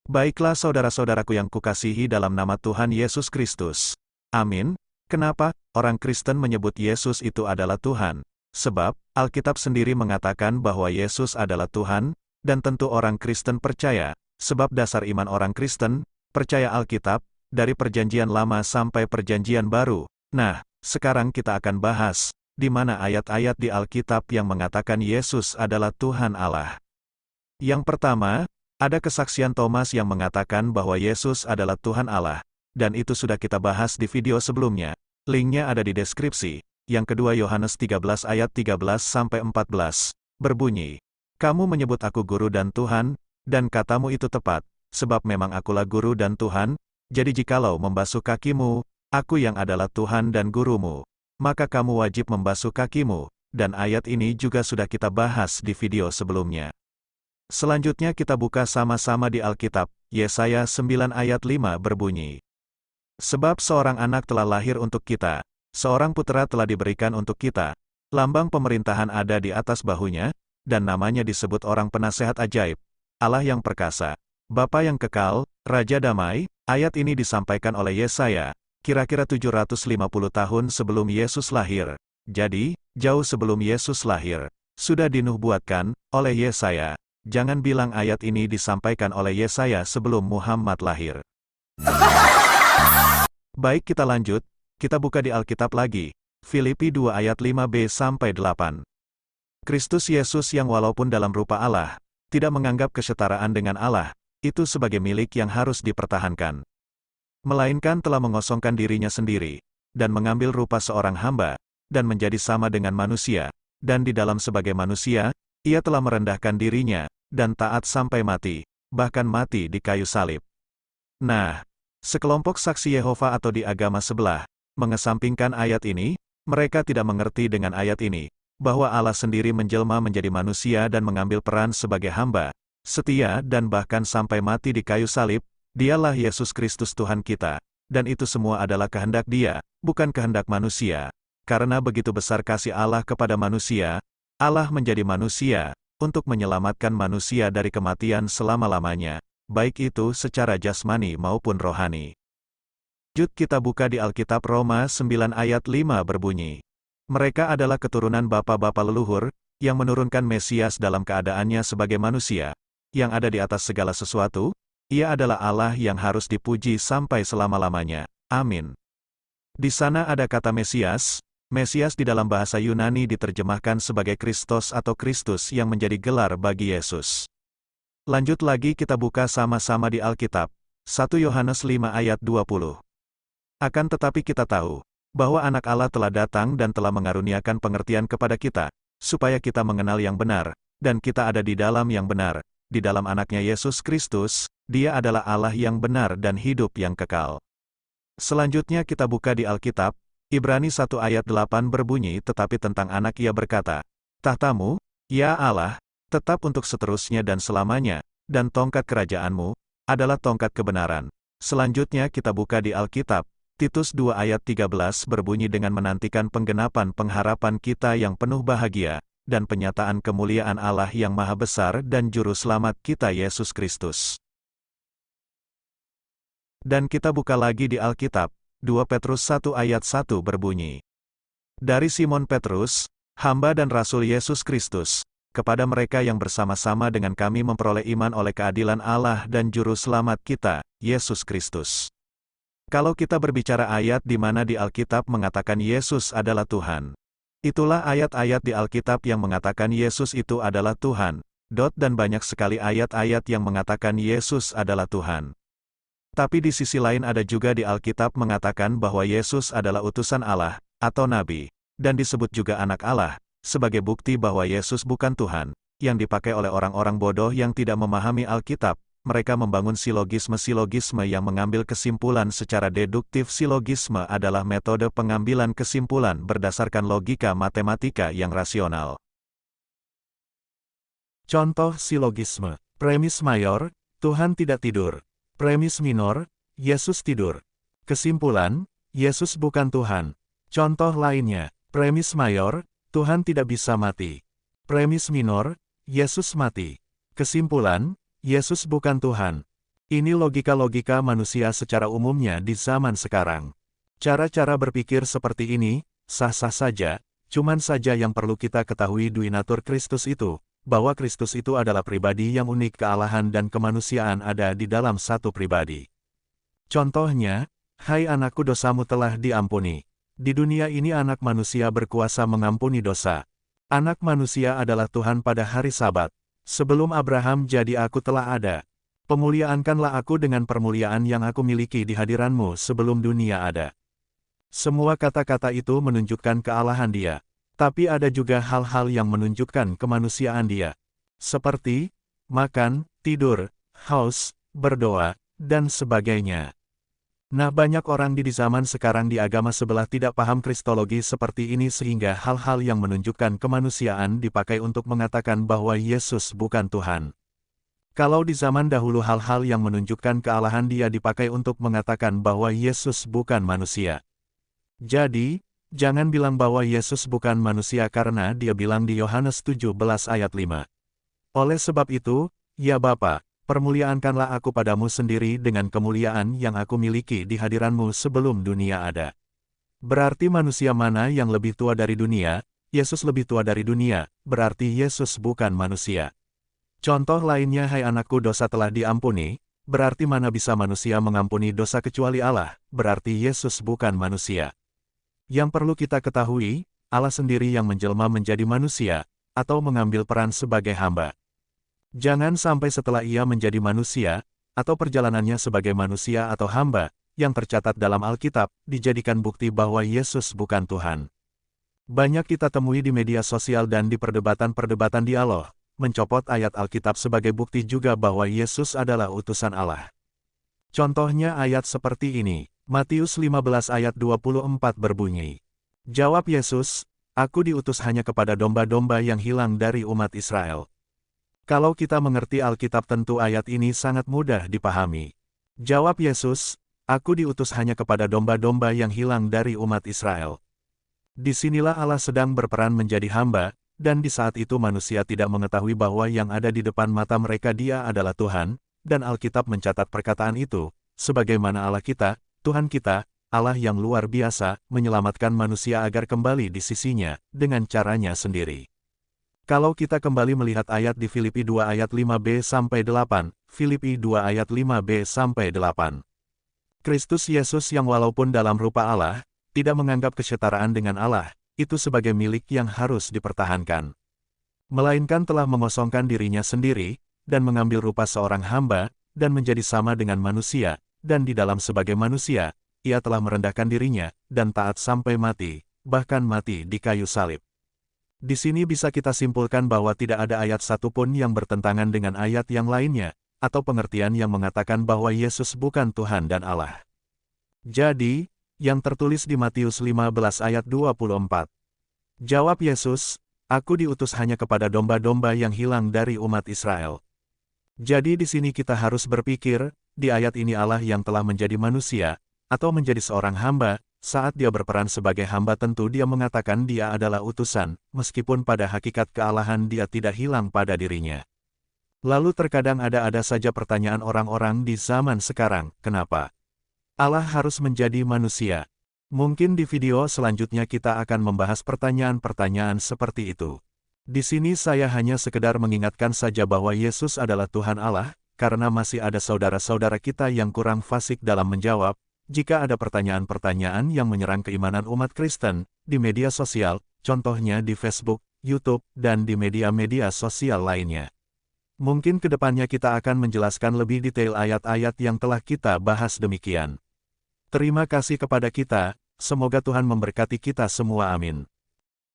Baiklah saudara-saudaraku yang kukasihi dalam nama Tuhan Yesus Kristus. Amin. Kenapa orang Kristen menyebut Yesus itu adalah Tuhan? Sebab, Alkitab sendiri mengatakan bahwa Yesus adalah Tuhan, dan tentu orang Kristen percaya, sebab dasar iman orang Kristen, percaya Alkitab, dari Perjanjian Lama sampai Perjanjian Baru. Nah, sekarang kita akan bahas, di mana ayat-ayat di Alkitab yang mengatakan Yesus adalah Tuhan Allah. Yang pertama, ada kesaksian Thomas yang mengatakan bahwa Yesus adalah Tuhan Allah, dan itu sudah kita bahas di video sebelumnya. Linknya ada di deskripsi. Yang kedua Yohanes 13 ayat 13-14, berbunyi, "Kamu menyebut aku guru dan Tuhan, dan katamu itu tepat, sebab memang akulah guru dan Tuhan, jadi jikalau membasuh kakimu, aku yang adalah Tuhan dan gurumu, maka kamu wajib membasuh kakimu," dan ayat ini juga sudah kita bahas di video sebelumnya. Selanjutnya kita buka sama-sama di Alkitab, Yesaya 9 ayat 5 berbunyi, "Sebab seorang anak telah lahir untuk kita, seorang putera telah diberikan untuk kita, lambang pemerintahan ada di atas bahunya, dan namanya disebut orang penasehat ajaib, Allah yang perkasa, Bapa yang kekal, Raja damai." Ayat ini disampaikan oleh Yesaya, kira-kira 750 tahun sebelum Yesus lahir. Jadi, jauh sebelum Yesus lahir, sudah dinubuatkan oleh Yesaya. Jangan bilang ayat ini disampaikan oleh Yesaya sebelum Muhammad lahir. Baik, kita lanjut, kita buka di Alkitab lagi, Filipi 2 ayat 5b-8. Kristus Yesus yang walaupun dalam rupa Allah, tidak menganggap kesetaraan dengan Allah, itu sebagai milik yang harus dipertahankan. Melainkan telah mengosongkan dirinya sendiri, dan mengambil rupa seorang hamba, dan menjadi sama dengan manusia, dan di dalam sebagai manusia, ia telah merendahkan dirinya, dan taat sampai mati, bahkan mati di kayu salib. Nah, sekelompok saksi Yehova atau di agama sebelah, mengesampingkan ayat ini, mereka tidak mengerti dengan ayat ini, bahwa Allah sendiri menjelma menjadi manusia dan mengambil peran sebagai hamba, setia dan bahkan sampai mati di kayu salib. Dialah Yesus Kristus Tuhan kita, dan itu semua adalah kehendak Dia, bukan kehendak manusia. Karena begitu besar kasih Allah kepada manusia, Allah menjadi manusia, untuk menyelamatkan manusia dari kematian selama-lamanya, baik itu secara jasmani maupun rohani. Lanjut kita buka di Alkitab Roma 9 ayat 5 berbunyi, "Mereka adalah keturunan bapa-bapa leluhur, yang menurunkan Mesias dalam keadaannya sebagai manusia, yang ada di atas segala sesuatu, ia adalah Allah yang harus dipuji sampai selama-lamanya. Amin." Di sana ada kata Mesias. Mesias di dalam bahasa Yunani diterjemahkan sebagai Kristos atau Kristus yang menjadi gelar bagi Yesus. Lanjut lagi kita buka sama-sama di Alkitab, 1 Yohanes 5 ayat 20. "Akan tetapi kita tahu, bahwa anak Allah telah datang dan telah mengaruniakan pengertian kepada kita, supaya kita mengenal yang benar, dan kita ada di dalam yang benar, di dalam anaknya Yesus Kristus, Dia adalah Allah yang benar dan hidup yang kekal." Selanjutnya kita buka di Alkitab, Ibrani 1 ayat 8 berbunyi, "Tetapi tentang anak ia berkata, tahtamu, ya Allah, tetap untuk seterusnya dan selamanya, dan tongkat kerajaanmu, adalah tongkat kebenaran." Selanjutnya kita buka di Alkitab, Titus 2 ayat 13 berbunyi dengan menantikan penggenapan pengharapan kita yang penuh bahagia, dan penyataan kemuliaan Allah yang maha besar dan juru selamat kita Yesus Kristus. Dan kita buka lagi di Alkitab, 2 Petrus 1 ayat 1 berbunyi, "Dari Simon Petrus, hamba dan rasul Yesus Kristus, kepada mereka yang bersama-sama dengan kami memperoleh iman oleh keadilan Allah dan juru selamat kita, Yesus Kristus." Kalau kita berbicara ayat di mana di Alkitab mengatakan Yesus adalah Tuhan, itulah ayat-ayat di Alkitab yang mengatakan Yesus itu adalah Tuhan, dan banyak sekali ayat-ayat yang mengatakan Yesus adalah Tuhan. Tapi di sisi lain ada juga di Alkitab mengatakan bahwa Yesus adalah utusan Allah, atau Nabi, dan disebut juga anak Allah, sebagai bukti bahwa Yesus bukan Tuhan, yang dipakai oleh orang-orang bodoh yang tidak memahami Alkitab. Mereka membangun silogisme-silogisme yang mengambil kesimpulan secara deduktif. Silogisme adalah metode pengambilan kesimpulan berdasarkan logika matematika yang rasional. Contoh silogisme. Premis mayor, Tuhan tidak tidur. Premis minor, Yesus tidur. Kesimpulan, Yesus bukan Tuhan. Contoh lainnya, premis mayor, Tuhan tidak bisa mati. Premis minor, Yesus mati. Kesimpulan, Yesus bukan Tuhan. Ini logika-logika manusia secara umumnya di zaman sekarang. Cara-cara berpikir seperti ini, sah-sah saja, cuman saja yang perlu kita ketahui duinatur Kristus itu, bahwa Kristus itu adalah pribadi yang unik, kealahan dan kemanusiaan ada di dalam satu pribadi. Contohnya, hai anakku, dosamu telah diampuni. Di dunia ini anak manusia berkuasa mengampuni dosa. Anak manusia adalah Tuhan pada hari Sabat. Sebelum Abraham jadi aku telah ada. Pemuliaankanlah aku dengan permuliaan yang aku miliki di hadiranmu sebelum dunia ada. Semua kata-kata itu menunjukkan kealahan Dia. Tapi ada juga hal-hal yang menunjukkan kemanusiaan Dia. Seperti, makan, tidur, haus, berdoa, dan sebagainya. Nah, banyak orang di zaman sekarang di agama sebelah tidak paham kristologi seperti ini sehingga hal-hal yang menunjukkan kemanusiaan dipakai untuk mengatakan bahwa Yesus bukan Tuhan. Kalau di zaman dahulu hal-hal yang menunjukkan kealahan Dia dipakai untuk mengatakan bahwa Yesus bukan manusia. Jadi, jangan bilang bahwa Yesus bukan manusia karena Dia bilang di Yohanes 17 ayat 5. Oleh sebab itu, ya Bapa, permuliaankanlah aku padamu sendiri dengan kemuliaan yang aku miliki di hadiranmu sebelum dunia ada. Berarti manusia mana yang lebih tua dari dunia? Yesus lebih tua dari dunia, berarti Yesus bukan manusia. Contoh lainnya, hai anakku, dosa telah diampuni, berarti mana bisa manusia mengampuni dosa kecuali Allah, berarti Yesus bukan manusia. Yang perlu kita ketahui, Allah sendiri yang menjelma menjadi manusia, atau mengambil peran sebagai hamba. Jangan sampai setelah Ia menjadi manusia, atau perjalanannya sebagai manusia atau hamba, yang tercatat dalam Alkitab, dijadikan bukti bahwa Yesus bukan Tuhan. Banyak kita temui di media sosial dan di perdebatan-perdebatan dialog, mencopot ayat Alkitab sebagai bukti juga bahwa Yesus adalah utusan Allah. Contohnya ayat seperti ini, Matius 15 ayat 24 berbunyi, jawab Yesus, aku diutus hanya kepada domba-domba yang hilang dari umat Israel. Kalau kita mengerti Alkitab tentu ayat ini sangat mudah dipahami. Jawab Yesus, aku diutus hanya kepada domba-domba yang hilang dari umat Israel. Disinilah Allah sedang berperan menjadi hamba, dan di saat itu manusia tidak mengetahui bahwa yang ada di depan mata mereka Dia adalah Tuhan, dan Alkitab mencatat perkataan itu, sebagaimana Allah kita, Tuhan kita, Allah yang luar biasa, menyelamatkan manusia agar kembali di sisinya, dengan caranya sendiri. Kalau kita kembali melihat ayat di Filipi 2 ayat 5b-8, Filipi 2 ayat 5b-8. Kristus Yesus yang walaupun dalam rupa Allah, tidak menganggap kesetaraan dengan Allah, itu sebagai milik yang harus dipertahankan. Melainkan telah mengosongkan dirinya sendiri, dan mengambil rupa seorang hamba, dan menjadi sama dengan manusia, dan di dalam sebagai manusia, Ia telah merendahkan dirinya, dan taat sampai mati, bahkan mati di kayu salib. Di sini bisa kita simpulkan bahwa tidak ada ayat satupun yang bertentangan dengan ayat yang lainnya, atau pengertian yang mengatakan bahwa Yesus bukan Tuhan dan Allah. Jadi, yang tertulis di Matius 15 ayat 24. Jawab Yesus, aku diutus hanya kepada domba-domba yang hilang dari umat Israel. Jadi di sini kita harus berpikir, di ayat ini Allah yang telah menjadi manusia, atau menjadi seorang hamba, saat Dia berperan sebagai hamba tentu Dia mengatakan Dia adalah utusan, meskipun pada hakikat kealahan Dia tidak hilang pada dirinya. Lalu terkadang ada saja pertanyaan orang-orang di zaman sekarang, kenapa Allah harus menjadi manusia? Mungkin di video selanjutnya kita akan membahas pertanyaan-pertanyaan seperti itu. Di sini saya hanya sekedar mengingatkan saja bahwa Yesus adalah Tuhan Allah, karena masih ada saudara-saudara kita yang kurang fasik dalam menjawab. Jika ada pertanyaan-pertanyaan yang menyerang keimanan umat Kristen, di media sosial, contohnya di Facebook, YouTube, dan di media-media sosial lainnya. Mungkin ke depannya kita akan menjelaskan lebih detail ayat-ayat yang telah kita bahas demikian. Terima kasih kepada kita, semoga Tuhan memberkati kita semua, amin.